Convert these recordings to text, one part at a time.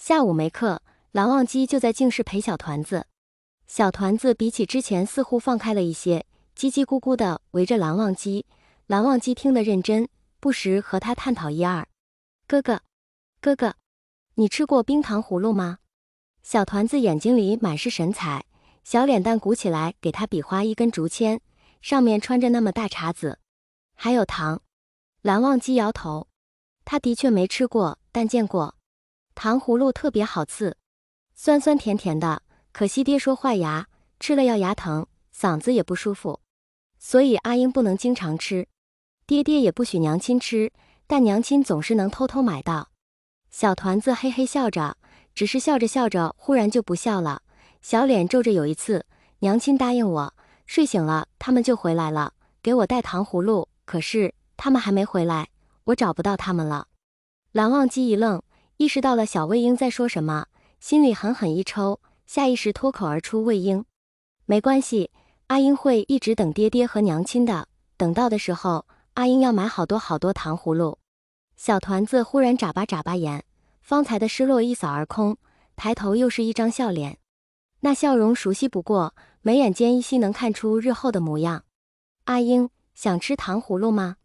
下午没课，蓝忘机就在静室陪小团子。小团子比起之前似乎放开了一些，叽叽咕咕的围着蓝忘机。蓝忘机听得认真，不时和他探讨一二。哥哥，哥哥，你吃过冰糖葫芦吗？小团子眼睛里满是神采，小脸蛋鼓起来给他比划一根竹签，上面穿着那么大碴子，还有糖。蓝忘机摇头，他的确没吃过，但见过。糖葫芦特别好刺，酸酸甜甜的，可惜爹说坏牙，吃了要牙疼，嗓子也不舒服，所以阿英不能经常吃。爹爹也不许娘亲吃，但娘亲总是能偷偷买到。小团子嘿嘿笑着，只是笑着笑着忽然就不笑了，小脸皱着。有一次，娘亲答应我，睡醒了他们就回来了，给我带糖葫芦，可是他们还没回来，我找不到他们了。蓝忘机一愣，意识到了小魏婴在说什么，心里狠狠一抽，下意识脱口而出魏婴。没关系，阿英会一直等爹爹和娘亲的，等到的时候，阿英要买好多好多糖葫芦。小团子忽然眨巴眨巴眼，方才的失落一扫而空，抬头又是一张笑脸，那笑容熟悉不过，眉眼间依稀能看出日后的模样。阿英，想吃糖葫芦吗？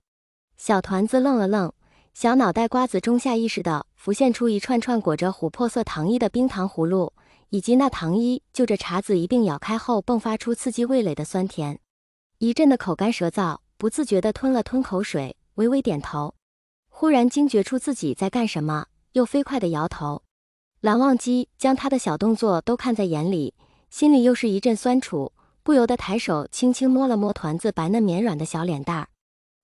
小团子愣了愣，小脑袋瓜子中下意识地浮现出一串串裹着琥珀色糖衣的冰糖葫芦，以及那糖衣就着碴子一并咬开后迸发出刺激味蕾的酸甜。一阵的口干舌燥，不自觉地吞了吞口水，微微点头。忽然惊觉出自己在干什么，又飞快地摇头。蓝忘机将他的小动作都看在眼里，心里又是一阵酸楚，不由得抬手轻轻摸了摸团子白嫩绵软的小脸蛋儿。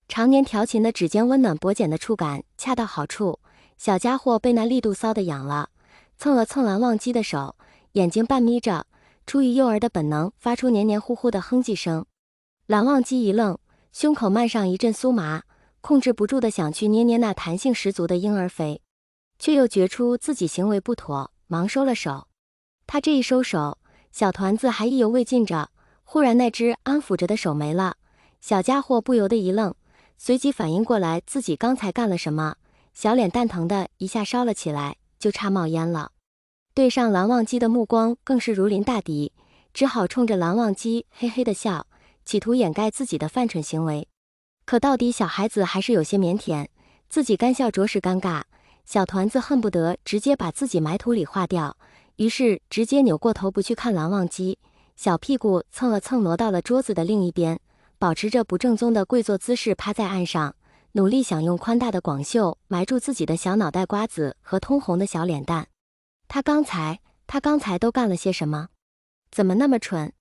常年调情的指尖温暖薄茧的触感恰到好处，小家伙被那力度搔得痒了，蹭了蹭蓝忘机的手，眼睛半眯着，出于幼儿的本能发出黏黏糊糊的哼唧声。蓝忘机一愣，胸口漫上一阵酥麻，控制不住的想去捏捏那弹性十足的婴儿肥，却又觉出自己行为不妥，忙收了手。他这一收手，小团子还意犹未尽着，忽然那只安抚着的手没了，小家伙不由得一愣，随即反应过来自己刚才干了什么，小脸蛋疼的一下烧了起来，就差冒烟了。对上蓝忘机的目光更是如临大敌，只好冲着蓝忘机嘿嘿的笑，企图掩盖自己的犯蠢行为。可到底小孩子还是有些腼腆，自己干笑着实尴尬，小团子恨不得直接把自己埋土里化掉，于是直接扭过头不去看蓝忘机，小屁股蹭了蹭挪到了桌子的另一边，保持着不正宗的跪坐姿势趴在岸上，努力想用宽大的广袖埋住自己的小脑袋瓜子和通红的小脸蛋。他刚才都干了些什么？怎么那么蠢？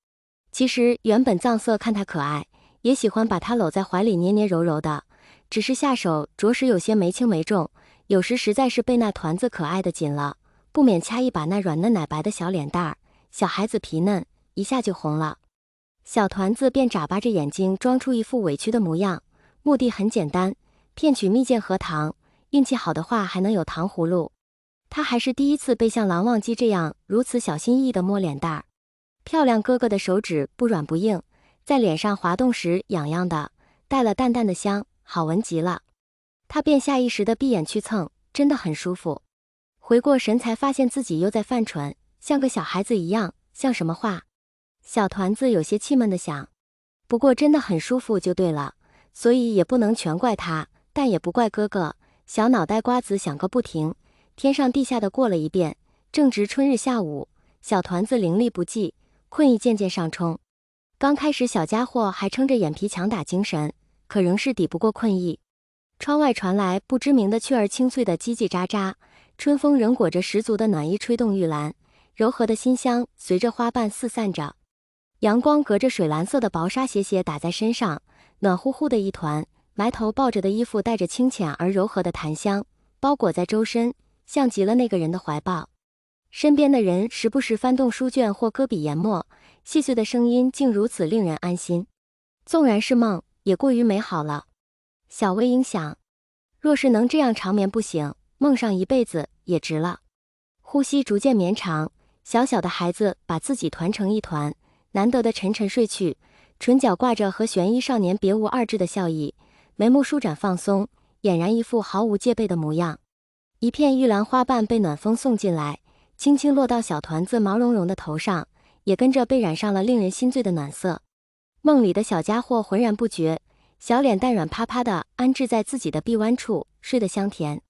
其实原本藏色看他可爱，也喜欢把他搂在怀里捏捏揉揉的，只是下手着实有些没轻没重，有时实在是被那团子可爱的紧了，不免掐一把那软嫩奶白的小脸蛋儿，小孩子皮嫩，一下就红了。小团子便眨巴着眼睛装出一副委屈的模样，目的很简单，骗取蜜饯和糖，运气好的话还能有糖葫芦。他还是第一次被像蓝忘机这样如此小心翼翼地摸脸蛋儿，漂亮哥哥的手指不软不硬，在脸上滑动时痒痒的，带了淡淡的香，好闻极了。他便下意识地闭眼去蹭，真的很舒服。回过神才发现自己又在犯蠢，像个小孩子一样，像什么话？小团子有些气闷地想，不过真的很舒服就对了，所以也不能全怪他，但也不怪哥哥。小脑袋瓜子想个不停，天上地下的过了一遍，正值春日下午，小团子灵力不济，困意渐渐上冲。刚开始小家伙还撑着眼皮强打精神，可仍是抵不过困意。窗外传来不知名的雀儿清脆的叽叽喳喳，春风仍裹着十足的暖意吹动玉兰，柔和的馨香随着花瓣四散着。阳光隔着水蓝色的薄纱斜斜打在身上，暖乎乎的一团，埋头抱着的衣服带着清浅而柔和的檀香，包裹在周身，像极了那个人的怀抱。身边的人时不时翻动书卷或搁笔研墨，细碎的声音竟如此令人安心。纵然是梦，也过于美好了。小魏婴想，若是能这样长眠不醒，梦上一辈子也值了。呼吸逐渐绵长，小小的孩子把自己团成一团，难得的沉沉睡去，唇角挂着和悬衣少年别无二致的笑意，眉目舒展放松，俨然一副毫无戒备的模样。一片玉兰花瓣被暖风送进来，轻轻落到小团子毛茸茸的头上，也跟着被染上了令人心醉的暖色。梦里的小家伙浑然不觉，小脸蛋软趴趴的安置在自己的臂弯处，睡得香甜。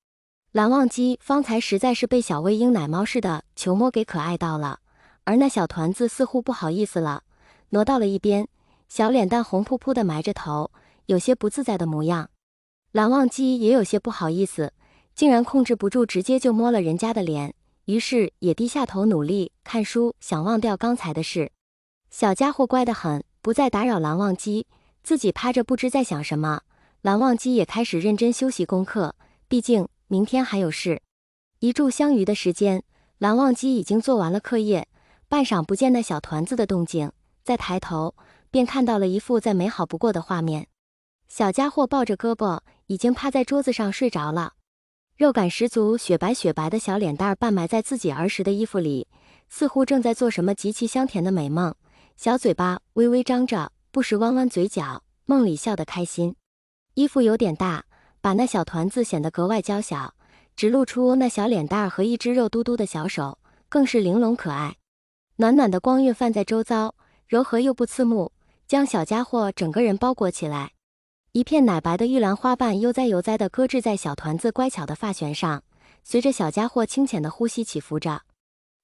蓝忘机方才实在是被小喂鹰奶猫似的求摸给可爱到了，而那小团子似乎不好意思了，挪到了一边，小脸蛋红扑扑的埋着头，有些不自在的模样。蓝忘机也有些不好意思，竟然控制不住，直接就摸了人家的脸，于是也低下头努力看书，想忘掉刚才的事。小家伙乖得很，不再打扰蓝忘机，自己趴着不知在想什么。蓝忘机也开始认真修习功课，毕竟明天还有事。一炷香余的时间，蓝忘机已经做完了课业，半晌不见那小团子的动静，再抬头便看到了一副再美好不过的画面。小家伙抱着胳膊，已经趴在桌子上睡着了，肉感十足，雪白雪白的小脸蛋半埋在自己儿时的衣服里，似乎正在做什么极其香甜的美梦。小嘴巴微微张着，不时弯弯嘴角，梦里笑得开心。衣服有点大，把那小团子显得格外娇小，只露出那小脸蛋和一只肉嘟嘟的小手，更是玲珑可爱。暖暖的光晕泛在周遭，柔和又不刺目，将小家伙整个人包裹起来。一片奶白的玉兰花瓣悠哉悠哉地搁置在小团子乖巧的发旋上，随着小家伙清浅的呼吸起伏着，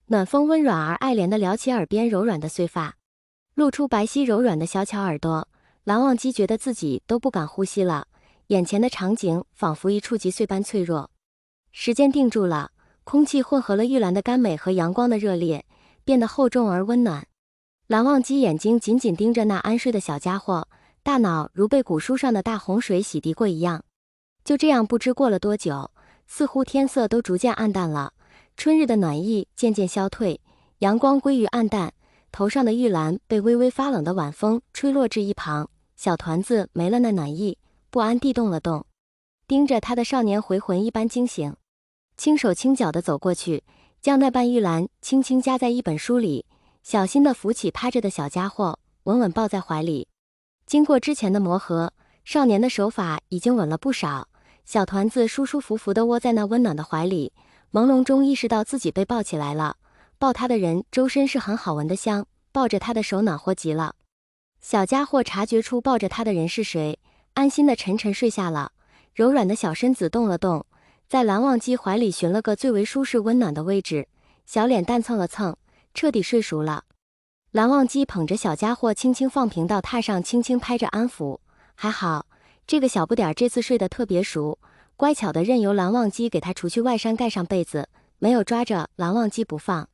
暖风温软而爱怜地撩起耳边柔软的碎发，露出白皙柔软的小巧耳朵。蓝忘机觉得自己都不敢呼吸了，眼前的场景仿佛一触即碎般脆弱。时间定住了，空气混合了玉兰的甘美和阳光的热烈，变得厚重而温暖。蓝忘机眼睛紧紧盯着那安睡的小家伙，大脑如被古书上的大洪水洗涤过一样。就这样不知过了多久，似乎天色都逐渐暗淡了，春日的暖意渐渐消退，阳光归于暗淡，头上的玉兰被微微发冷的晚风吹落至一旁。小团子没了那暖意，不安地动了动，盯着他的少年回魂一般惊醒，轻手轻脚地走过去，将那瓣玉兰轻轻夹在一本书里，小心地扶起趴着的小家伙，稳稳抱在怀里。经过之前的磨合，少年的手法已经稳了不少，小团子舒舒服服地窝在那温暖的怀里，朦胧中意识到自己被抱起来了，抱他的人周身是很好闻的香，抱着他的手暖和极了。小家伙察觉出抱着他的人是谁，安心的沉沉睡下了，柔软的小身子动了动，在蓝忘机怀里寻了个最为舒适温暖的位置，小脸蛋蹭了蹭，彻底睡熟了。蓝忘机捧着小家伙轻轻放平到榻上，轻轻拍着安抚，还好这个小不点这次睡得特别熟，乖巧的任由蓝忘机给他除去外衫盖上被子，没有抓着蓝忘机不放。